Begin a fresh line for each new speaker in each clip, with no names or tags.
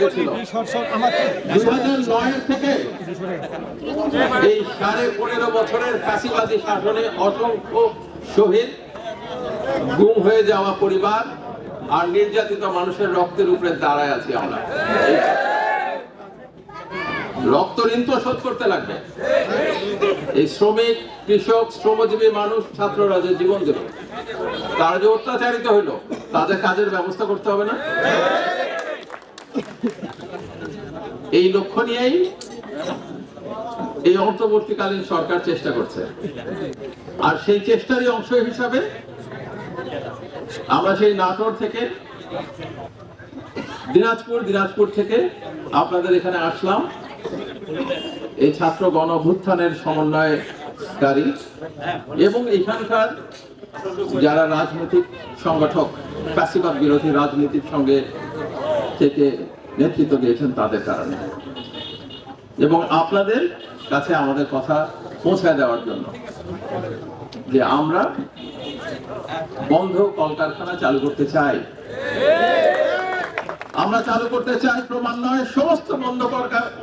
হয়েছিল 2009 থেকে এই 15.5 বছরের ফ্যাসিবাদী শাসনে অসংখ্য শহীদ, গুম হয়ে যাওয়া পরিবার আর নির্যাতিত মানুষের রক্তের উপরে দাঁড়ায় আছি আমরা। রক্ত ঋণ তো শোধ করতে লাগবে। এই শ্রমিক, কৃষক, শ্রমজীবী মানুষ, ছাত্ররা যে জীবন দিল, তারা যে অত্যাচারিত হইল, তাদের কাজের ব্যবস্থা করতে হবে না? এই লক্ষ্য নিয়েই এই অন্তর্বর্তীকালীন সরকার চেষ্টা করছে। আর সেই চেষ্টারই অংশ হিসাবে আমরা সেই নাটোর থেকে দিনাজপুর থেকে আপনাদের এখানে আসলাম এই ছাত্র গণ অভ্যুত্থানের সমন্বয়কারী এবং এখানকার যারা রাজনৈতিক সংগঠক, ফ্যাসিবাদ বিরোধী রাজনীতির সঙ্গে থেকে নেতৃত্ব দিয়েছেন তাদের কারণে, এবং আপনাদের কাছে আমাদের কথা পৌঁছায় দেওয়ার জন্য যে আমরা বন্ধ কলকারখানা চালু করতে চাই। আমরা চালু করতে চাই ক্রমান্বয়ে সমস্ত বন্ধ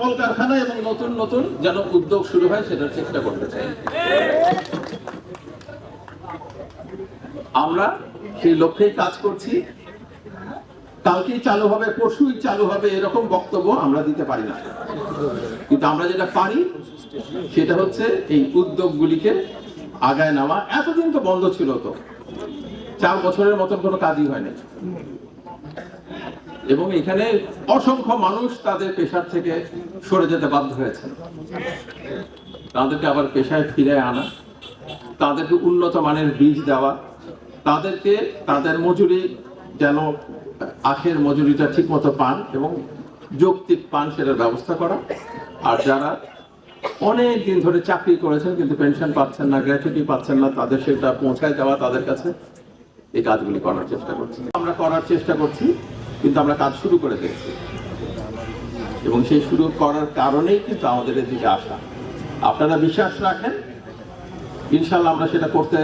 কলকারখানা, এবং নতুন নতুন যেন উদ্যোগ শুরু হয় সেটার চেষ্টা করতে চাই। আমরা সেই লক্ষ্যেই কাজ করছি। কালকেই চালু হবে, পরশুই চালু হবে, এরকম বক্তব্য আমরা দিতে পারি না। কিন্তু আমরা যেটা পারি সেটা হচ্ছে এই উদ্যোগগুলিকে আগায় নেওয়া। এতদিন তো বন্ধ ছিল, তো 4 বছরের মতন কোনো কাজই হয়নি, এবং এখানে অসংখ্য মানুষ তাদের পেশার থেকে সরে যেতে বাধ্য হয়েছে। তাদেরকে আবার পেশায় ফিরে আনা, তাদেরকে উন্নত মানের বীজ দেওয়া, তাদেরকে তাদের মজুরি যেন আখের মজুরিটা ঠিক মতো পান এবং যৌক্তিক পান, সেটার ব্যবস্থা করা। আর যারা অনেক দিন ধরে চাকরি করেছেন কিন্তু পেনশন পাচ্ছেন না, গ্র্যাচুইটি পাচ্ছেন না, তাদের সেটা পৌঁছায় দেওয়া তাদের কাছে, এই কাজগুলি করার চেষ্টা করছি। আমরা করার চেষ্টা করছি, কিন্তু আমরা কাজ শুরু করে দিয়েছি, এবং সেই শুরু করার কারণেই কিন্তু আমাদের এদিকে আসা। আপনারা বিশ্বাস রাখেন, ইনশাল্লাহ আমরা সেটা করতে